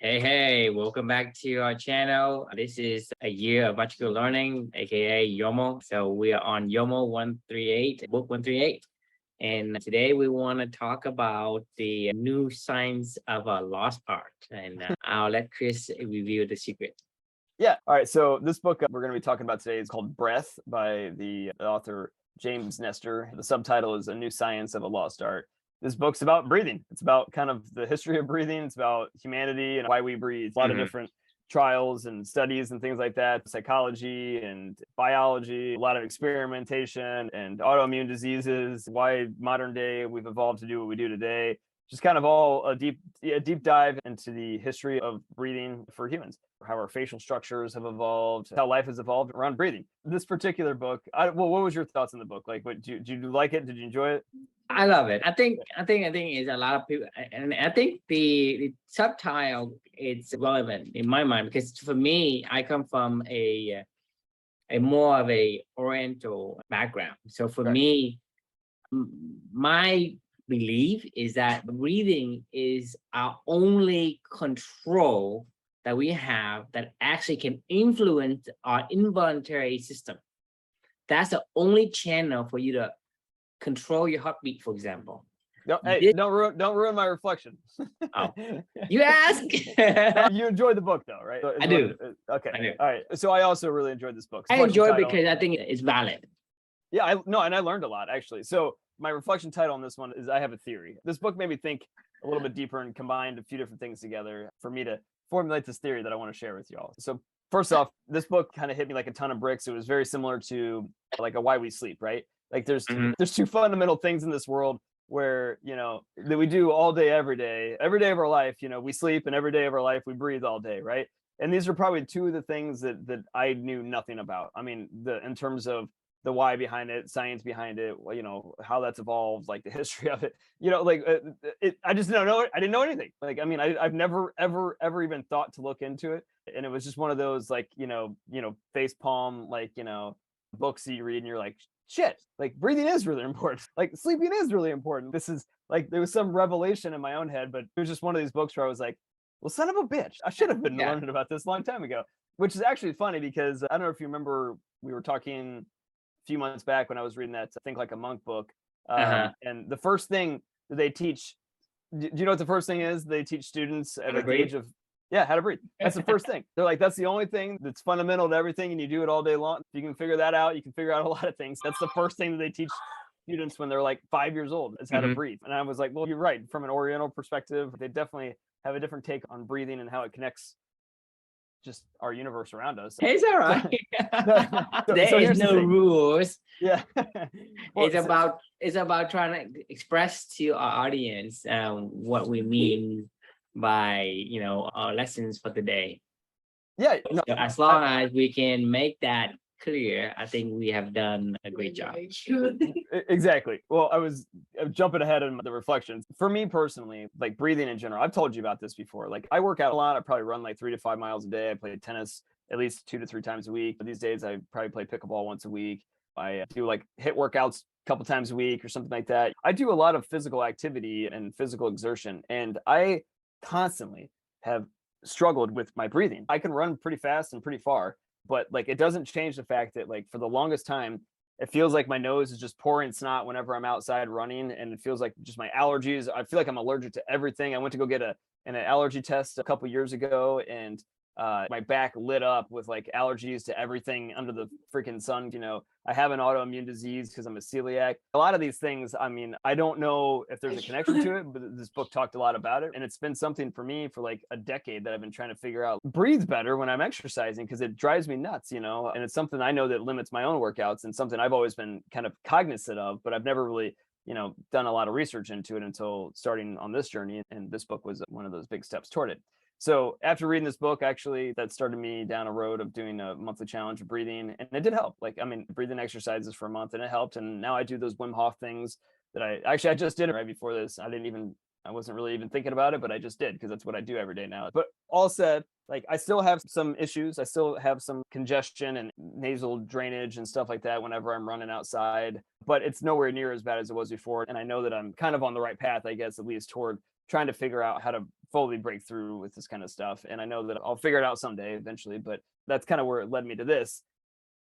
Hey, welcome back to our channel. This is a year of magical learning, aka YOML. So we are on YOML 138, book 138. And today we want to talk about the new science of a lost art. And I'll let Chris reveal the secret. Yeah. All right. So this book we're going to be talking about today is called Breath by the author James Nestor. The subtitle is A New Science of a Lost Art. This book's about breathing. It's about kind of the history of breathing. It's about humanity and why we breathe. A lot of different trials and studies and things like that, psychology and biology, a lot of experimentation and autoimmune diseases, why modern day we've evolved to do what we do today. Just kind of all a deep dive into the history of breathing for humans, how our facial structures have evolved, how life has evolved around breathing. This particular book, what was your thoughts on the book? Like, did you like it? Did you enjoy it? I love it. I think is a lot of people, and I think the subtitle is relevant in my mind because for me, I come from a more of a Oriental background. So for me, my belief is that breathing is our only control that we have that actually can influence our involuntary system. That's the only channel for you to control your heartbeat, for example. No, hey, don't ruin my reflection. Oh, you ask. You enjoyed the book though, right? I do. Okay. I do. All right. So I also really enjoyed this book. I enjoy it because I think it's valid. Yeah, and I learned a lot actually. So my reflection title on this one is I have a theory. This book made me think a little bit deeper and combined a few different things together for me to formulate this theory that I want to share with y'all. So first off, this book kind of hit me like a ton of bricks. It was very similar to like a Why We Sleep, right? Like there's two fundamental things in this world where, that we do all day, every day of our life, we sleep, and every day of our life, we breathe all day. Right. And these are probably two of the things that I knew nothing about. I mean, in terms of the why behind it, science behind it, how that's evolved, like the history of it, I just don't know it. I didn't know anything. Like, I mean, I've never, ever even thought to look into it. And it was just one of those, like, face palm, like, books that you read and you're like, shit, like breathing is really important. Like sleeping is really important. This is like, there was some revelation in my own head, but it was just one of these books where I was like, well, son of a bitch, I should have been learning about this a long time ago, which is actually funny because I don't know if you remember, we were talking a few months back when I was reading that Think Like a Monk book. And the first thing that they teach, do you know what the first thing is? They teach students at the age of, how to breathe. That's the first thing. They're like, that's the only thing that's fundamental to everything, and you do it all day long. If you can figure that out, you can figure out a lot of things. That's the first thing that they teach students when they're like 5 years old, is how to breathe. And I was like, well, you're right. From an Oriental perspective, they definitely have a different take on breathing and how it connects just our universe around us. It's all right. There's no rules. Yeah. Well, it's about trying to express to our audience what we mean by our lessons for the day. So as long as we can make that clear, I think we have done a great job. Exactly. Well, I'm jumping ahead in the reflections. For me personally, like breathing in general, I've told you about this before. Like I work out a lot. I probably run like 3 to 5 miles a day. I play tennis at least 2 to 3 times a week. But these days I probably play pickleball once a week. I do like HIIT workouts a couple times a week or something like that. I do a lot of physical activity and physical exertion, and I constantly have struggled with my breathing. I can run pretty fast and pretty far, but like it doesn't change the fact that like for the longest time, it feels like my nose is just pouring snot whenever I'm outside running, and it feels like just my allergies. I feel like I'm allergic to everything. I went to go get an allergy test a couple years ago, and my back lit up with like allergies to everything under the freaking sun. I have an autoimmune disease because I'm a celiac. A lot of these things, I mean, I don't know if there's a connection to it, but this book talked a lot about it. And it's been something for me for like a decade that I've been trying to figure out. Breathe better when I'm exercising because it drives me nuts, and it's something I know that limits my own workouts and something I've always been kind of cognizant of, but I've never really done a lot of research into it until starting on this journey. And this book was one of those big steps toward it. So after reading this book, actually, that started me down a road of doing a monthly challenge of breathing. And it did help. Like, I mean, breathing exercises for a month, and it helped. And now I do those Wim Hof things that I just did it right before this. I wasn't really even thinking about it, but I just did because that's what I do every day now. But all said, like I still have some issues. I still have some congestion and nasal drainage and stuff like that whenever I'm running outside, but it's nowhere near as bad as it was before. And I know that I'm kind of on the right path, I guess, at least toward trying to figure out how to fully break through with this kind of stuff. And I know that I'll figure it out someday eventually, but that's kind of where it led me to this,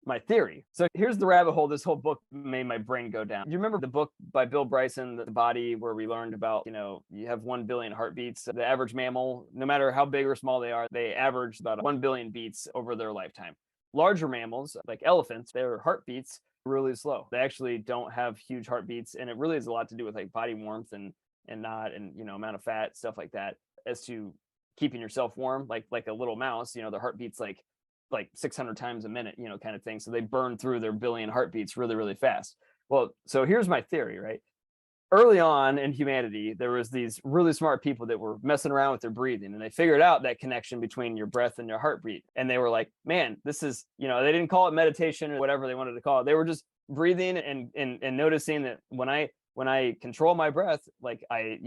my theory. So here's the rabbit hole this whole book made my brain go down. You remember the book by Bill Bryson, The Body, where we learned about, you have 1 billion heartbeats. The average mammal, no matter how big or small they are, they average about 1 billion beats over their lifetime. Larger mammals, like elephants, their heartbeats are really slow. They actually don't have huge heartbeats, and it really has a lot to do with like body warmth and amount of fat, stuff like that, as to keeping yourself warm. Like a little mouse, their heartbeats like 600 times a minute, kind of thing. So they burn through their billion heartbeats really, really fast. Well, so here's my theory, right? Early on in humanity, there was these really smart people that were messing around with their breathing, and they figured out that connection between your breath and your heartbeat. And they were like, man, this is, they didn't call it meditation or whatever they wanted to call it. They were just breathing and noticing that when I control my breath, like I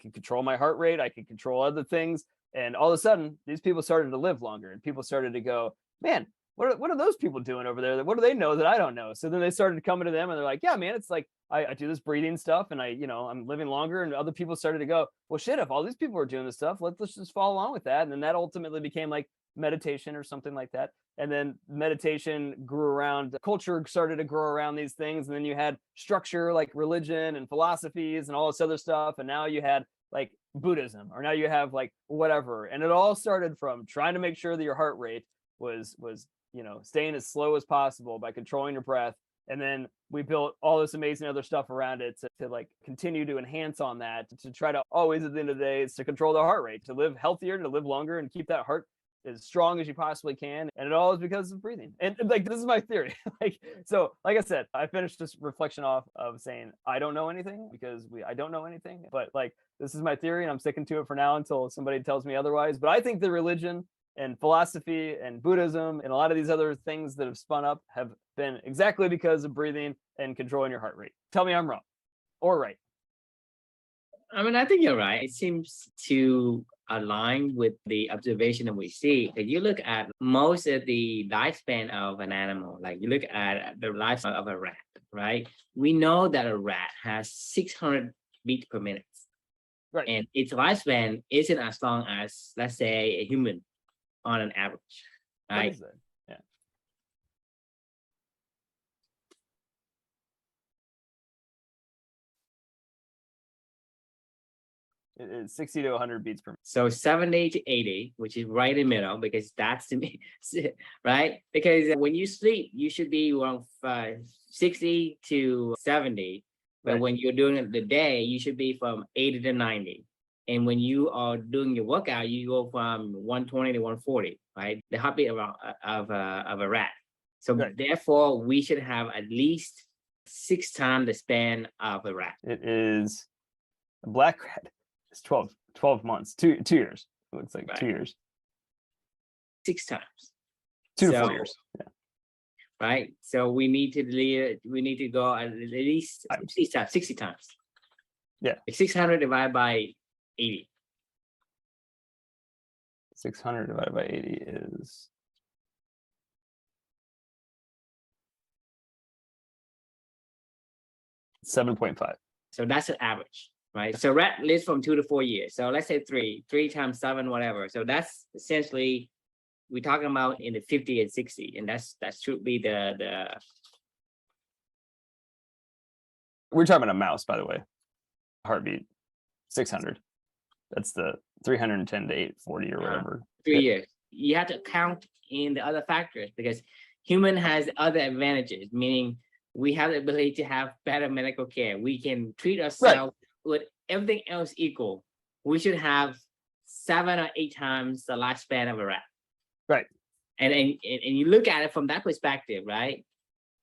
can control my heart rate, I can control other things. And all of a sudden, these people started to live longer, and people started to go, man, what are those people doing over there? What do they know that I don't know? So then they started coming to them, and they're like, yeah, man, it's like I do this breathing stuff, and I'm living longer. And other people started to go, well, shit, if all these people are doing this stuff, let's just follow along with that. And then that ultimately became like meditation or something like that. And then meditation grew around, culture started to grow around these things. And then you had structure like religion and philosophies and all this other stuff. And now you had like Buddhism, or now you have like whatever. And it all started from trying to make sure that your heart rate was staying as slow as possible by controlling your breath. And then we built all this amazing other stuff around it to like continue to enhance on that, to try to always, at the end of the day, is to control the heart rate, to live healthier, to live longer, and keep that heart as strong as you possibly can. And it all is because of breathing. And like, this is my theory. So like I said, I finished this reflection off of saying, I don't know anything, because I don't know anything, but like, this is my theory, and I'm sticking to it for now until somebody tells me otherwise. But I think the religion and philosophy and Buddhism and a lot of these other things that have spun up have been exactly because of breathing and controlling your heart rate. Tell me I'm wrong or right. I mean, I think you're right. It seems to align with the observation that we see. If you look at most of the lifespan of an animal, like you look at the lifespan of a rat, right? We know that a rat has 600 beats per minute. Right. And its lifespan isn't as long as, let's say, a human on an average, right? What is that? Yeah. It's 60 to 100 beats per minute. So 70 to 80, which is right in the middle, because that's the right? Because when you sleep, you should be around 60 to 70. But Right. when you're doing the day, you should be from 80 to 90. And when you are doing your workout, you go from 120 to 140, right? The heartbeat of a rat. So Right. therefore, we should have at least 6 times the span of a rat. It is a black rat. It's 12 months, 2 years. It looks like Right. 2 years. 6 times. 2 to So- 4 years. Yeah. Right. So we need to go at least 60 times. Yeah. 600 divided by 80. 600 divided by 80 is 7.5. So that's an average, right? So rat lives from 2 to 4 years. So let's say 3 times 7, whatever. So that's essentially, we're talking about in the 50 and 60, and that should be the. We're talking about a mouse, by the way. Heartbeat 600. That's the 310 to 840 or whatever. 3 years. You have to count in the other factors, because human has other advantages, meaning we have the ability to have better medical care. We can treat ourselves with everything else equal. We should have 7 or 8 times the lifespan of a rat. Right. And you look at it from that perspective, right?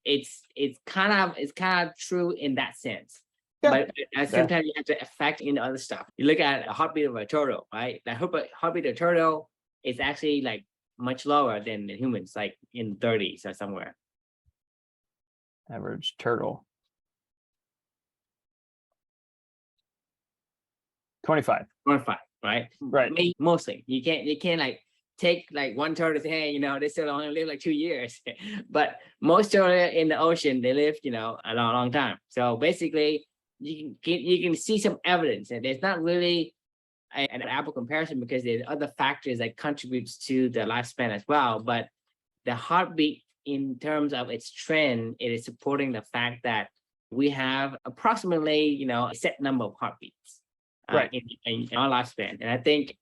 It's kind of true in that sense. Yeah. But at the same time, you have to affect in other stuff. You look at a heartbeat of a turtle, right? The heartbeat of a turtle is actually like much lower than the humans, like in 30s or somewhere. Average turtle. 25. 25, right? Right. Mostly. You can't like take like one turtle and say, hey, they still only live like 2 years. But most turtles in the ocean, they live, a long time. So basically, you can see some evidence, and there's not really an apple comparison because there's other factors that contributes to the lifespan as well. But the heartbeat, in terms of its trend, it is supporting the fact that we have approximately, a set number of heartbeats in our lifespan. And I think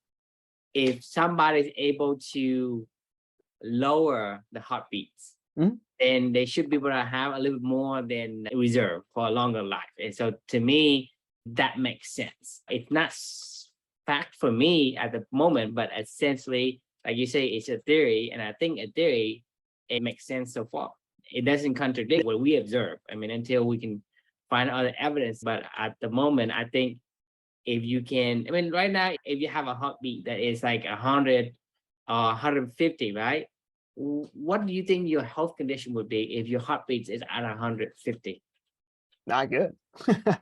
if somebody is able to lower the heartbeats, then they should be able to have a little bit more than reserve for a longer life. And so to me, that makes sense. It's not fact for me at the moment, but essentially, like you say, it's a theory. And I think a theory, it makes sense so far. It doesn't contradict what we observe. I mean, until we can find other evidence. But at the moment, I think if you can, I mean, right now, if you have a heartbeat that is like 100 or 150, right? What do you think your health condition would be if your heartbeat is at 150? Not good.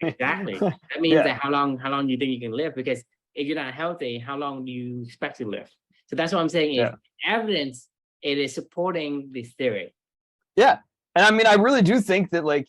Exactly. That means that how long do you think you can live? Because if you're not healthy, how long do you expect to live? So that's what I'm saying is evidence, it is supporting this theory. Yeah. And I mean, I really do think that like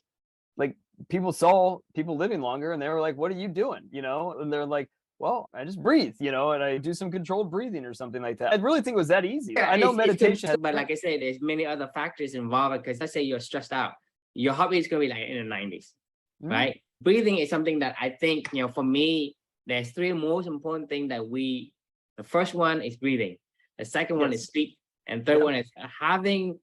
people saw people living longer and they were like, what are you doing? And they're like, well, I just breathe, and I do some controlled breathing or something like that. I really think it was that easy. Yeah, I know meditation, but like I said, there's many other factors involved because let's say you're stressed out, your heartbeat is going to be like in the 90s, right? Breathing is something that I think, for me, there's three most important things that the first one is breathing. The second one is sleep. And third one is having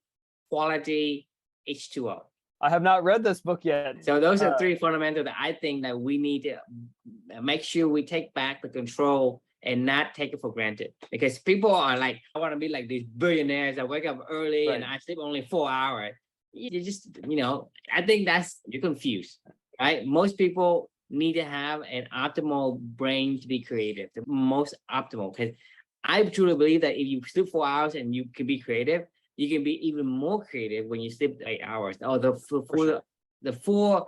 quality H2O. I have not read this book yet. So those are three fundamentals that I think that we need to make sure we take back the control and not take it for granted. Because people are like, I want to be like these billionaires that wake up early and I sleep only 4 hours. You just, I think you're confused, right? Most people need to have an optimal brain to be creative, the most optimal. Because I truly believe that if you sleep 4 hours and you can be creative, you can be even more creative when you sleep 8 hours. Or the four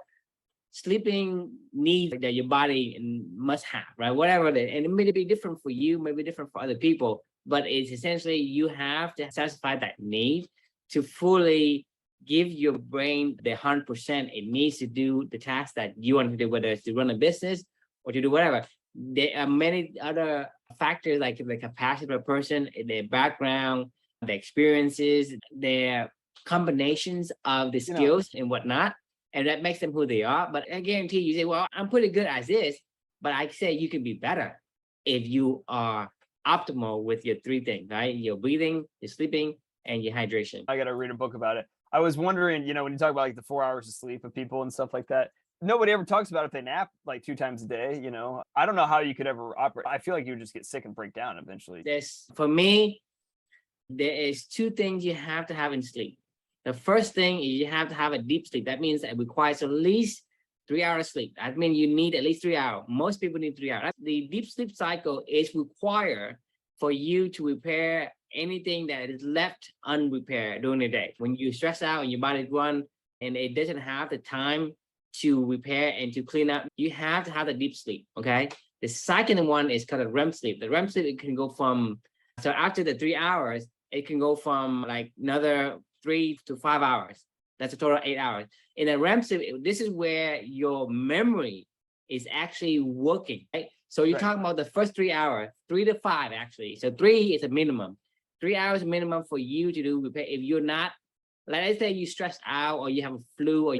sleeping needs that your body must have, right? Whatever it is. And it may be different for you, maybe different for other people, but it's essentially you have to satisfy that need to fully give your brain the 100% it needs to do the task that you want to do, whether it's to run a business or to do whatever. There are many other factors like the capacity of a person, their background, the experiences, their combinations of the skills and whatnot, and that makes them who they are. But I guarantee you say, well, I'm pretty good at this, but I say you can be better if you are optimal with your three things, right? Your breathing, your sleeping, and your hydration. I got to read a book about it. I was wondering, when you talk about like the 4 hours of sleep of people and stuff like that, nobody ever talks about if they nap like 2 times a day. I don't know how you could ever operate. I feel like you would just get sick and break down eventually. For me, there is 2 things you have to have in sleep. The first thing is you have to have a deep sleep. That means that it requires at least 3 hours sleep. That means you need at least 3 hours. Most people need 3 hours. The deep sleep cycle is required for you to repair anything that is left unrepaired during the day. When you stress out and your body run and it doesn't have the time to repair and to clean up, you have to have the deep sleep, okay? The second one is called a REM sleep. The REM sleep, it can go from, so after the 3 hours, it can go from like another 3 to 5 hours. That's a total of 8 hours. In a REM sleep, this is where your memory is actually working, right? So you're talking about the first 3 hours, 3 to 5 actually. So 3 is a minimum. 3 hours minimum for you to do repair. If you're not, like let's say you stressed out or you have a flu or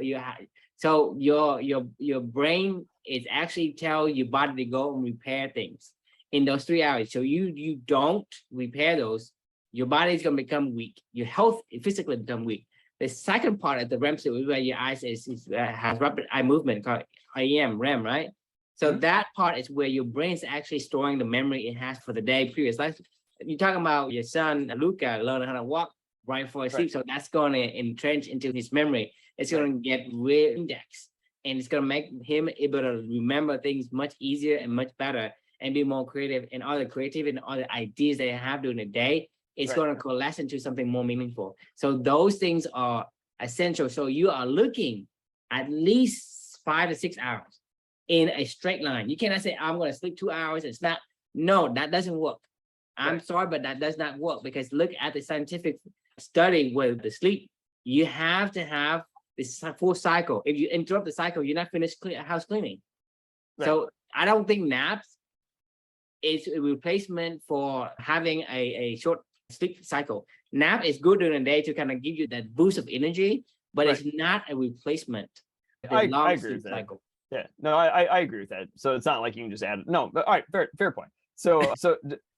so your brain is actually tell your body to go and repair things in those 3 hours. So you don't repair those, your body is going to become weak. Your health physically become weak. The second part of the REM sleep is where your eyes has rapid eye movement called REM, right? So that part is where your brain is actually storing the memory it has for the day previous. Like you're talking about your son Luca learning how to walk right before sleep, so that's going to entrench into his memory. It's going to get real index, and it's going to make him able to remember things much easier and much better, and be more creative. And all the creativity and all the ideas that they have during the day, it's going to coalesce into something more meaningful. So those things are essential. So you are looking at least 5 to 6 hours in a straight line. You cannot say, I'm going to sleep 2 hours. It's not. No, that doesn't work. I'm sorry, but that does not work, because look at the scientific study with the sleep. You have to have this full cycle. If you interrupt the cycle, you're not finished house cleaning. So I don't think naps is a replacement for having a short sleep cycle. Nap is good during the day to kind of give you that boost of energy, but it's not a replacement. I agree with that. Cycle. Yeah, no, I agree with that. So it's not like you can just add it. No, but all right, fair point. So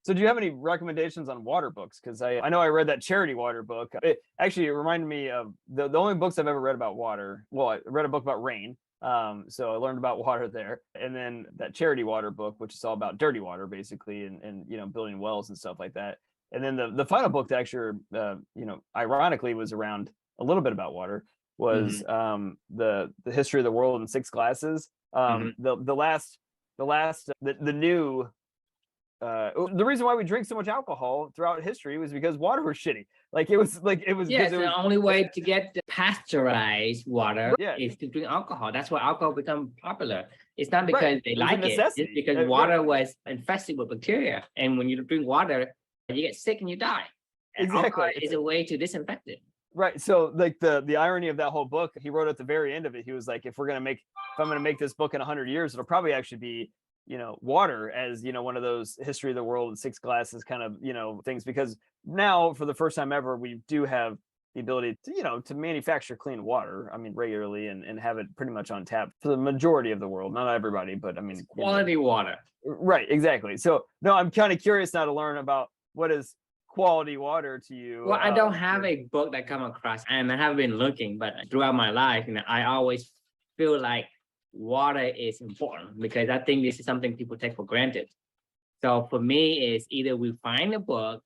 do you have any recommendations on water books? Because I know I read that charity water book. It actually reminded me of the only books I've ever read about water. Well, I read a book about rain. So I learned about water there. And then that charity water book, which is all about dirty water, basically, and you know, building wells and stuff like that. And then the final book that actually, you know, ironically was around a little bit about water was the history of the world in 6 glasses. The reason why we drink so much alcohol throughout history was because water was shitty. Yeah, the only way to get the pasteurized water Yeah. is to drink alcohol. That's why alcohol become popular. It's not because Right. they It was a like it. necessity. It's because water was infested with bacteria. And when you drink water, you get sick and you die. And Exactly. alcohol is a way to disinfect it. Right. So like the irony of that whole book, he wrote at the very end of it, he was like, if I'm gonna make this book in 100 years, it'll probably actually be, you know, water as, you know, one of those history of the world in 6 glasses kind of, you know, things, because now for the first time ever, we do have the ability to, you know, to manufacture clean water, I mean, regularly and have it pretty much on tap for the majority of the world, not everybody, but I mean, it's quality water. Right. Exactly. So no, I'm kind of curious now to learn about what is quality water to you. Well, I don't have a book that come across, and I have been looking, but throughout my life, you know, I always feel like water is important because I think this is something people take for granted. So for me, it's either we find a book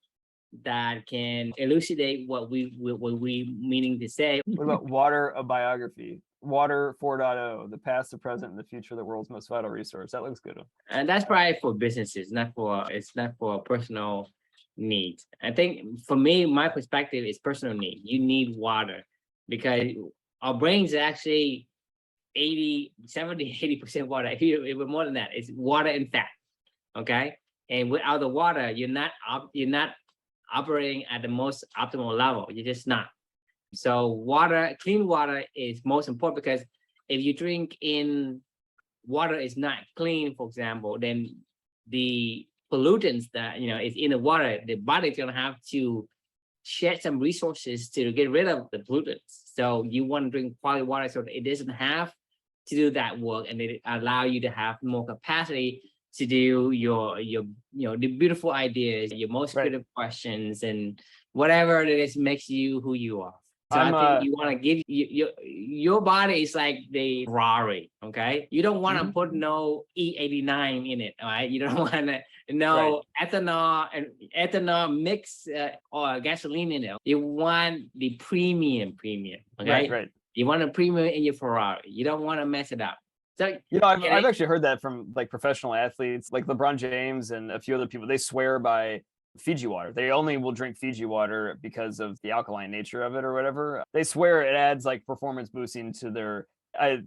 that can elucidate what we meaning to say. What about Water, a biography? Water 4.0, the past, the present, and the future, the world's most vital resource. That looks good. And that's probably for businesses, it's not for personal needs. I think for me, my perspective is personal need. You need water because our brains are actually 80% water. Even more than that, it's water and fat. Okay. And without the water, you're not operating at the most optimal level. You're just not. So water, clean water is most important because if you drink in water is not clean, for example, then the pollutants that, you know, is in the water, the body's going to have to shed some resources to get rid of the pollutants. So you want to drink quality water so that it doesn't have to do that work, and it allow you to have more capacity to do your you know, the beautiful ideas, your most creative questions, and whatever it is makes you who you are. So I think you want to give your body is like the Ferrari, okay? You don't want to put no E89 in it, all right? You don't want to ethanol mix or gasoline in it. You want the premium, okay? Right. You want a premium in your Ferrari. You don't want to mess it up. So you know, I've actually heard that from like professional athletes, like LeBron James and a few other people. They swear by Fiji water. They only will drink Fiji water because of the alkaline nature of it or whatever. They swear it adds like performance boosting to their,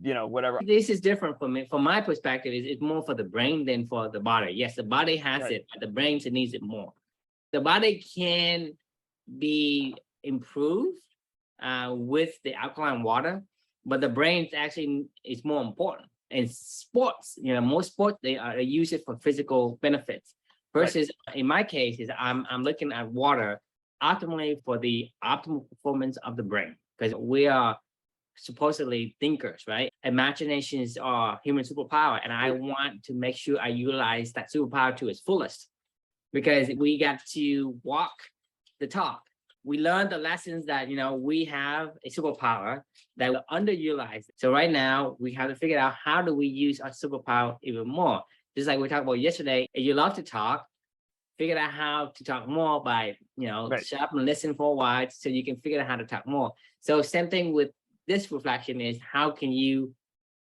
you know, whatever. This is different for me. From my perspective, it's more for the brain than for the body. Yes, the body has it, but the brain needs it more. The body can be improved with the alkaline water, but the brain actually is more important. And sports, you know, most sports, they use it for physical benefits. Versus in my case is I'm looking at water optimally for the optimal performance of the brain, because we are supposedly thinkers, right? Imaginations are human superpower, and I want to make sure I utilize that superpower to its fullest, because we got to walk the talk. We learned the lessons that, you know, we have a superpower that we're underutilized. So right now we have to figure out how do we use our superpower even more. Just like we talked about yesterday, if you love to talk, figure out how to talk more by, you know, shut up and listen for a while so you can figure out how to talk more. So same thing with this reflection is how can you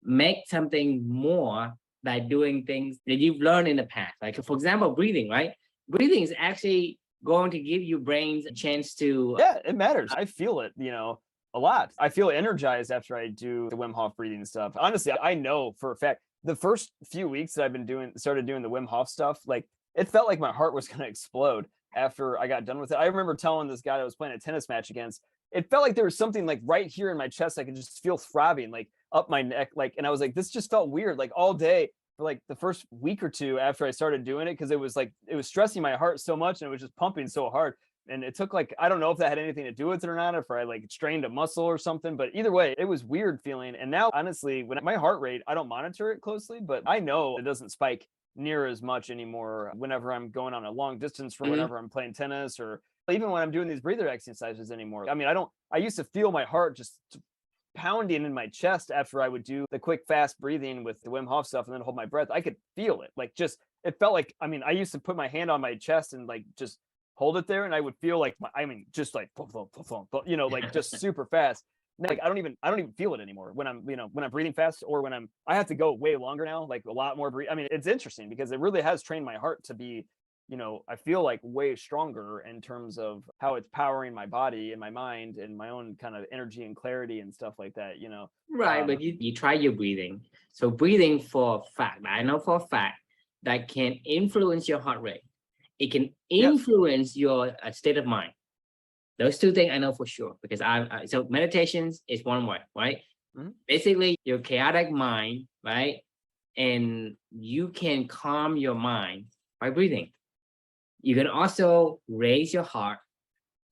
make something more by doing things that you've learned in the past? Like, for example, breathing, right? Breathing is actually going to give your brains a chance to... Yeah, it matters. I feel it, you know, a lot. I feel energized after I do the Wim Hof breathing stuff. Honestly, I know for a fact, the first few weeks that I've been started doing the Wim Hof stuff, like it felt like my heart was going to explode after I got done with it. I remember telling this guy I was playing a tennis match against, it felt like there was something like right here in my chest. I could just feel throbbing, like up my neck. Like, and I was like, this just felt weird. Like all day for like the first week or two after I started doing it, because it was stressing my heart so much and it was just pumping so hard. And it took like, I don't know if that had anything to do with it or not, if I like strained a muscle or something, but either way, it was weird feeling. And now, honestly, when my heart rate, I don't monitor it closely, but I know it doesn't spike near as much anymore whenever I'm going on a long distance, for whenever I'm playing tennis, or even when I'm doing these breather exercises anymore. I mean, I used to feel my heart just pounding in my chest after I would do the quick, fast breathing with the Wim Hof stuff and then hold my breath. I could feel it. Like, just, it felt like, I mean, I used to put my hand on my chest and like just hold it there, and I would feel like just like like just super fast. Like I don't even feel it anymore when I'm breathing fast, or when I have to go way longer now, like a lot more breathe. I mean, it's interesting because it really has trained my heart to be, I feel like way stronger in terms of how it's powering my body and my mind and my own kind of energy and clarity and stuff like that, Right, but you try your breathing. So breathing, for a fact, I know for a fact, that can influence your heart rate. It can influence your state of mind. Those two things I know for sure, because so meditations is one way, right? Basically, your chaotic mind, right? And you can calm your mind by breathing. You can also raise your heart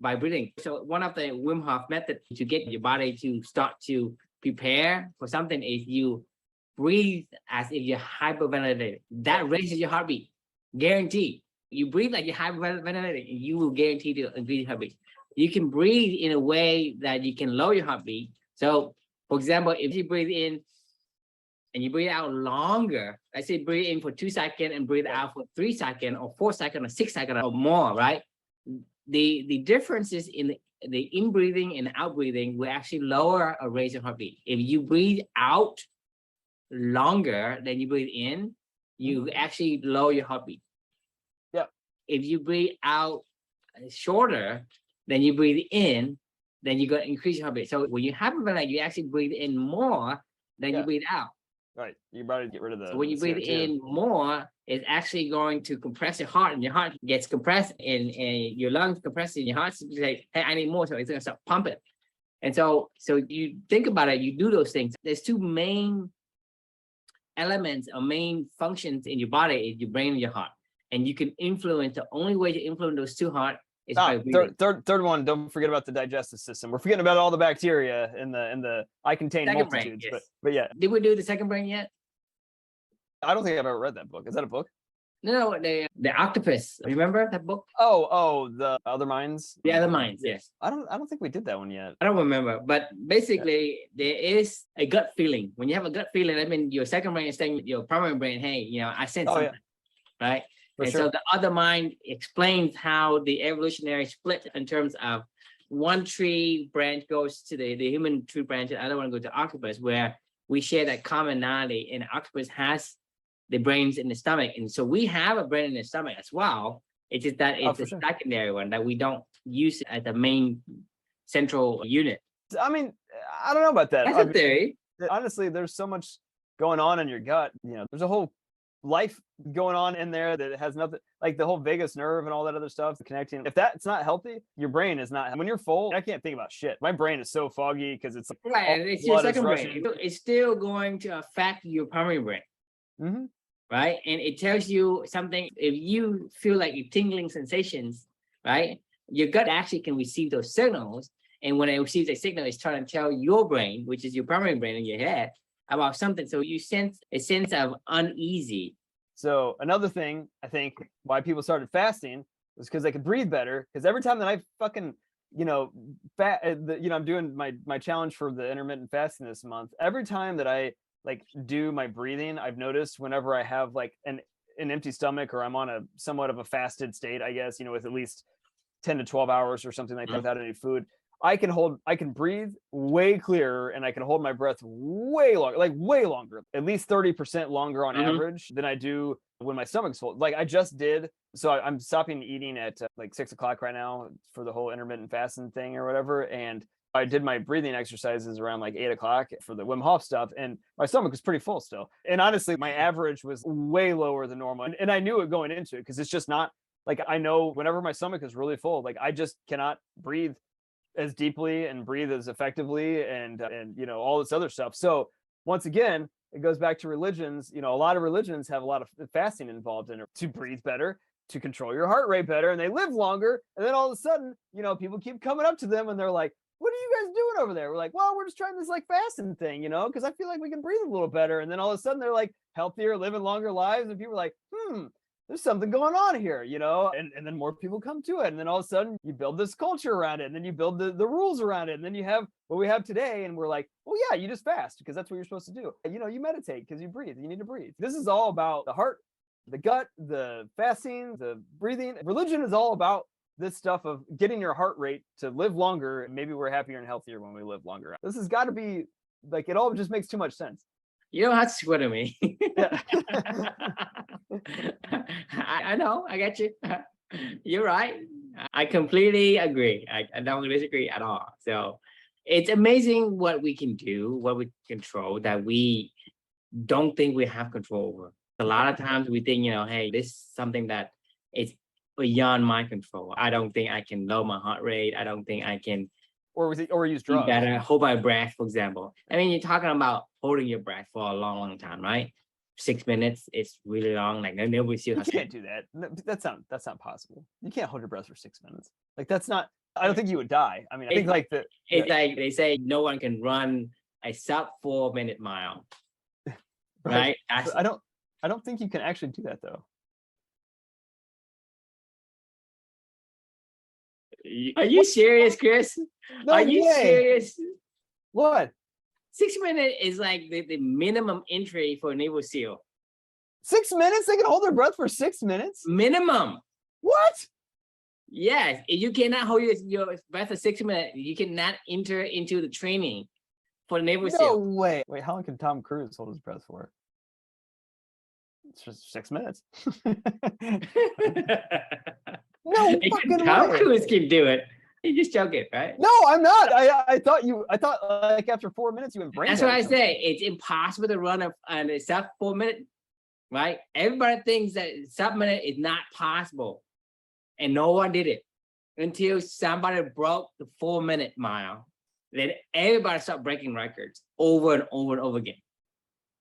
by breathing. So one of the Wim Hof method to get your body to start to prepare for something is you breathe as if you're hyperventilating. That raises your heartbeat, guaranteed. You breathe like you're hyperventilating, and you will guarantee to increase your heartbeat. You can breathe in a way that you can lower your heartbeat. So, for example, if you breathe in and you breathe out longer, let's say breathe in for 2 seconds and breathe out for 3 seconds or 4 seconds or 6 seconds or more, right? The differences in the in-breathing and out-breathing will actually lower or raise your heartbeat. If you breathe out longer than you breathe in, you actually lower your heartbeat. Yeah. If you breathe out shorter than you breathe in, then you're going to increase your heartbeat. So when you hyperventilate, you actually breathe in more than you breathe out. Right. You better get rid of the. So when you breathe in more, it's actually going to compress your heart, and your heart gets compressed, and your lungs compressed, and your heart say, "Hey, I need more," so it's going to start pumping. And so you think about it, you do those things. There's two main elements or main functions in your body: is your brain and your heart. And you can influence. The only way to influence those two heart is by breathing. Third one. Don't forget about the digestive system. We're forgetting about all the bacteria in the I contain Second multitudes. Brain, yes. But yeah. Did we do the second brain yet? I don't think I've ever read that book. Is that a book? No, the octopus. Remember that book? Oh, the Other Minds. The Other Minds. Yes. I don't think we did that one yet. I don't remember, but basically there is a gut feeling. When you have a gut feeling, I mean, your second brain is saying your primary brain, "Hey, I sense something," right? For and sure. So the other mind explains how the evolutionary split in terms of one tree branch goes to the human tree branch, and the other one goes to octopus, where we share that commonality. And octopus has the brains in the stomach, and so we have a brain in the stomach as well. It's just that it's a secondary one that we don't use as the main central unit. I mean, I don't know about that. That's a theory. Honestly, there's so much going on in your gut. There's a whole life going on in there that has nothing, like the whole vagus nerve and all that other stuff connecting. If that's not healthy, your brain is not. When you're full, I can't think about shit. My brain is so foggy because it's like, right. And it's your second brain. It's still going to affect your primary brain. Right. And it tells you something. If you feel like you're tingling sensations, right, your gut actually can receive those signals. And when it receives a signal, it's trying to tell your brain, which is your primary brain in your head, about something. So you sense a sense of uneasy. So another thing, I think, why people started fasting was because they could breathe better. Because every time that I fucking, I'm doing my challenge for the intermittent fasting this month. Every time that I like do my breathing, I've noticed whenever I have like an empty stomach, or I'm on a somewhat of a fasted state, I guess, with at least 10 to 12 hours or something like that without any food, I can breathe way clearer, and I can hold my breath way longer, at least 30% longer on average than I do when my stomach's full. Like I just did. So I'm stopping eating at like 6 o'clock right now for the whole intermittent fasting thing or whatever. And I did my breathing exercises around like 8 o'clock for the Wim Hof stuff, and my stomach was pretty full still. And honestly, my average was way lower than normal. And I knew it going into it, because it's just not like, I know whenever my stomach is really full, like I just cannot breathe as deeply and breathe as effectively and all this other stuff. So once again, it goes back to religions. You know, a lot of religions have a lot of fasting involved in it to breathe better, to control your heart rate better, and they live longer. And then all of a sudden, you know, people keep coming up to them and they're like, what are you guys doing over there? We're like, well, we're just trying this like fasting thing, you know, because I feel like we can breathe a little better. And then all of a sudden they're like healthier, living longer lives. And people are like, there's something going on here, you know, and then more people come to it. And then all of a sudden you build this culture around it, and then you build the rules around it. And then you have what we have today. And we're like, oh yeah, you just fast because that's what you're supposed to do. You know, you meditate because you breathe. You need to breathe. This is all about the heart, the gut, the fasting, the breathing. Religion is all about this stuff of getting your heart rate to live longer. And maybe we're happier and healthier when we live longer. This has got to be like, it all just makes too much sense. You don't have to swear to me. Yeah. I know, I get you. You're right. I completely agree. I don't disagree at all. So it's amazing what we can do, what we control that we don't think we have control over. A lot of times we think, you know, hey, this is something that is beyond my control. I don't think I can lower my heart rate. I don't think I can or use drugs. Better hold my breath, for example. I mean, you're talking about holding your breath for a long, long time, right? 6 minutes is really long. Like nobody still you can't do that. No, that's not possible. You can't hold your breath for 6 minutes. Like that's not. I don't think you would die. I mean, I think like the. It's like they say, no one can run a sub 4 minute mile. Right? I don't think you can actually do that though. Are you serious, Chris? No Are you way. serious? What? 6 minutes is like the minimum entry for a Navy SEAL. 6 minutes? They can hold their breath for 6 minutes? Minimum. What? Yes. If you cannot hold your breath for 6 minutes, you cannot enter into the training for the Navy No SEAL. way. Wait, how long can Tom Cruise hold his breath for? It's just 6 minutes. No fucking Tom way. Cruise can do it. You're just joking, right? No, I'm not. I thought like after 4 minutes you went brain. That's what I say. It's impossible to run a sub 4 minute, right? Everybody thinks that sub minute is not possible. And no one did it until somebody broke the 4 minute mile. Then everybody started breaking records over and over and over again.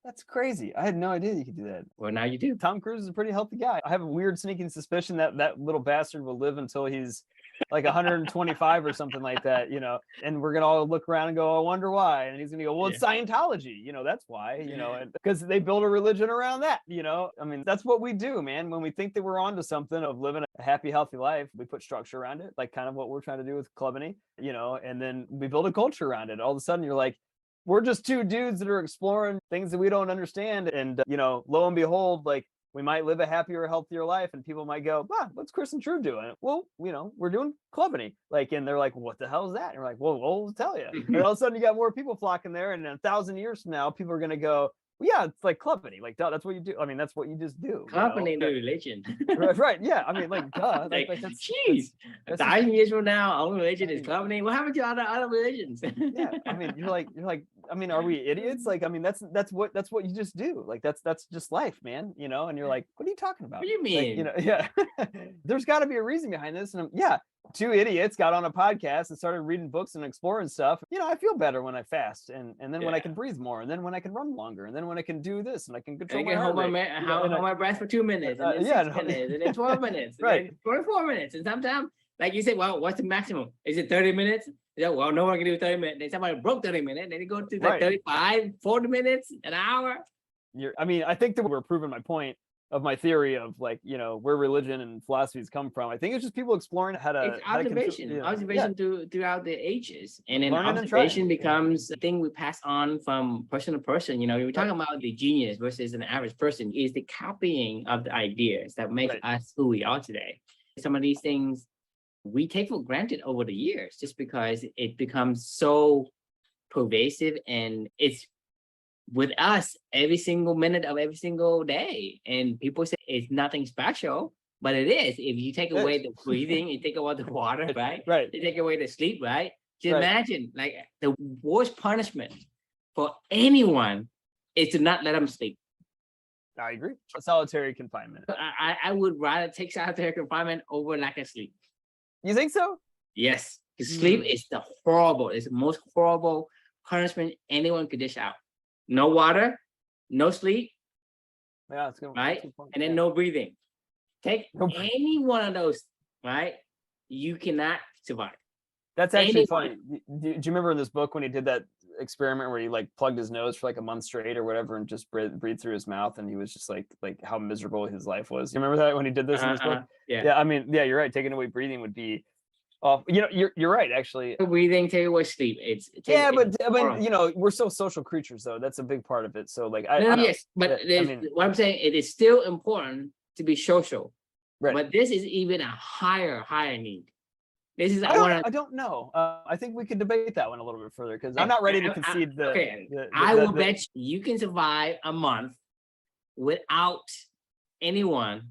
That's crazy. I had no idea you could do that. Well, now you do. Tom Cruise is a pretty healthy guy. I have a weird sneaking suspicion that that little bastard will live until he's like 125 or something like that, you know, and we're going to all look around and go, I wonder why. And he's going to go, well, it's Scientology, you know, that's why, you know, because they build a religion around that, you know, I mean, that's what we do, man. When we think that we're onto something of living a happy, healthy life, we put structure around it, like kind of what we're trying to do with Clubany, you know, and then we build a culture around it. All of a sudden you're like, we're just two dudes that are exploring things that we don't understand. And, you know, lo and behold, like we might live a happier, healthier life. And people might go, wow, what's Chris and Drew doing? Well, you know, we're doing Clubany. Like, and they're like, what the hell is that? And you're like, well, we'll tell you. And all of a sudden you got more people flocking there. And in 1,000 years from now, people are going to go, well, yeah, it's like Clubany. Like, duh, that's what you do. I mean, that's what you just do. Clubany, no religion. Right. Yeah. I mean, like, duh. Like, that's, jeez, 1,000 years from now, our religion is Clubany. What happened to other religions? Yeah. I mean, you're like, I mean, are we idiots? Like, I mean, that's what you just do. Like, that's just life, man. You know, and you're like, what are you talking about? What do you mean? Like, you know, yeah. There's got to be a reason behind this. And two idiots got on a podcast and started reading books and exploring stuff. You know, I feel better when I fast, and then when I can breathe more, and then when I can run longer, and then when I can do this, and I can control my heart rate. Hold my breath for 2 minutes, and then 6 minutes, and then 12 minutes, right? And then 24 minutes, and sometimes, like you said, well, what's the maximum? Is it 30 minutes? Yeah, well, no one can do 30 minutes. Then somebody broke 30 minutes, then they go to like 35, 40 minutes, an hour. I mean, I think that we're proving my point of my theory of like, you know, where religion and philosophies come from. I think it's just people exploring how to observation throughout the ages, and then learning observation becomes a thing we pass on from person to person. You know, we're talking about the genius versus an average person is the copying of the ideas that makes us who we are today. Some of these things we take for granted over the years just because it becomes so pervasive, and it's with us every single minute of every single day. And people say it's nothing special, but it is. If you take away the breathing, you take away the water, right? Right. You take away the sleep, right? Just imagine, like, the worst punishment for anyone is to not let them sleep. I agree. Solitary confinement. I would rather take solitary confinement over lack of sleep. You think so? Yes. Because sleep is the most horrible punishment anyone could dish out. No water, no sleep, Yeah, it's good. right? That's a good point. And then Yeah. no breathing. Take No breathing. any one of those, right? You cannot survive. That's actually Anyone. funny. Do you remember in this book when he did that experiment where he like plugged his nose for like a month straight or whatever and just breathed through his mouth, and he was just like how miserable his life was. You remember that when he did this in this book? Yeah. Yeah, I mean, yeah, you're right. Taking away breathing would be off. You know, you're right actually. Breathing, take away sleep. Yeah, but I mean, horrible. you know, we're so social creatures though. That's a big part of it. So like I No, know. yes, but Yeah, I mean, what I'm saying, it is still important to be social, right. but this is even a higher need. This is I don't know. I think we could debate that one a little bit further because I'm not ready to concede the. Okay, the I will bet you can survive a month without anyone.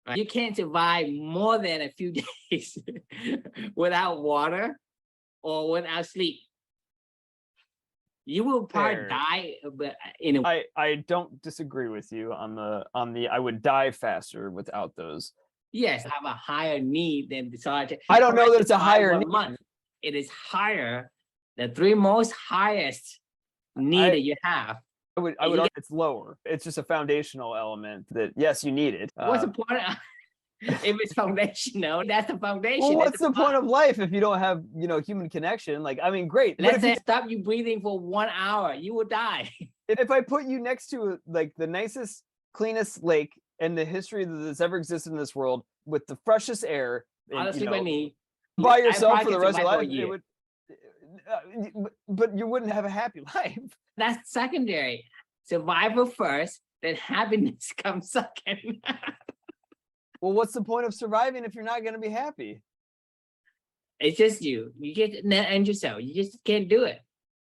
Right? You can't survive more than a few days without water or without sleep. You will probably die, but in a I don't disagree with you on the I would die faster without those. yes, have a higher need than the solitary. I don't know that it's a higher need. Month. It is higher. The three most highest need that you have. I would argue it's lower. It's just a foundational element that yes, you need it. What's the point? If it's foundational, that's the foundation. Well, what's the point of life if you don't have, you know, human connection? Like, I mean, great. Let's say stop you breathing for 1 hour, you will die. If I put you next to like the nicest, cleanest lake in the history that's ever existed in this world, with the freshest air, and, Honestly, by me, by yourself for the rest of your life, it would. But you wouldn't have a happy life. That's secondary. Survival first, then happiness comes second. Well, what's the point of surviving if you're not going to be happy? It's just you. You get to end yourself. You just can't do it.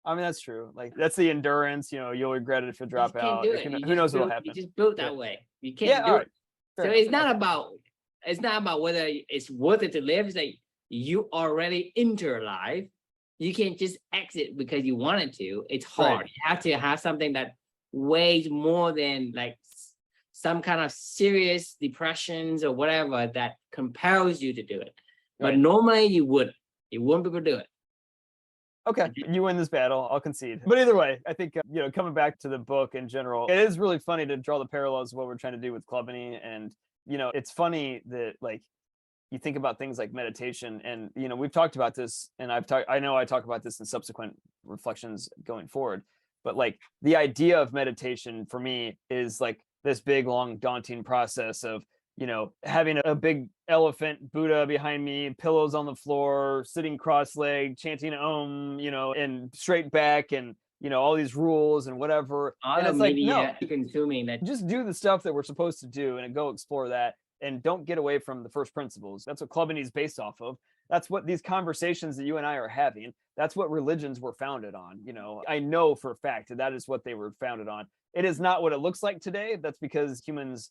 I mean, that's true. Like that's the endurance. You know, you'll regret it if you drop out. Who knows what'll happen? You just built that way. You can't do it. So it's not about whether it's worth it to live. It's like you already enter life. You can't just exit because you wanted to. It's hard. You have to have something that weighs more than like some kind of serious depressions or whatever that compels you to do it. But normally you wouldn't be able to do it. Okay, you win this battle. I'll concede. But either way, I think, you know, coming back to the book in general, it is really funny to draw the parallels of what we're trying to do with Clubany. And, you know, it's funny that like you think about things like meditation and, you know, we've talked about this and I know I talk about this in subsequent reflections going forward, but like the idea of meditation for me is like this big, long, daunting process of, you know, having a big elephant Buddha behind me, pillows on the floor, sitting cross-legged, chanting Om, you know, and straight back and, you know, all these rules and whatever. And it's like, no, consuming that. Just do the stuff that we're supposed to do and go explore that and don't get away from the first principles. That's what Clubany is based off of. That's what these conversations that you and I are having, that's what religions were founded on. You know, I know for a fact that is what they were founded on. It is not what it looks like today. That's because humans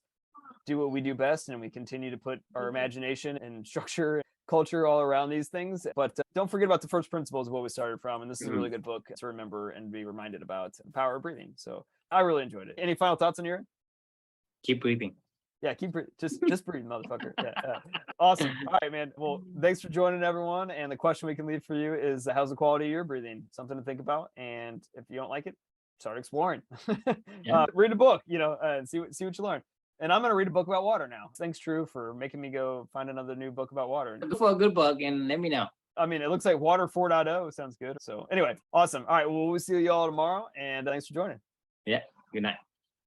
do what we do best and we continue to put our imagination and structure, culture all around these things. But don't forget about the first principles of what we started from. And this is a really good book to remember and be reminded about the power of breathing. So I really enjoyed it. Any final thoughts on your end? Keep breathing. Yeah, keep breathing. Just breathe, motherfucker. Yeah. Awesome. All right, man. Well, thanks for joining, everyone. And the question we can leave for you is, how's the quality of your breathing? Something to think about. And if you don't like it, start exploring. Read a book, you know, and see what you learn. And I'm going to read a book about water now. Thanks, Drew, for making me go find another new book about water. Look for a good book and let me know. I mean, it looks like Water 4.0 sounds good. So anyway, awesome. All right, well, we'll see you all tomorrow. And thanks for joining. Yeah, good night.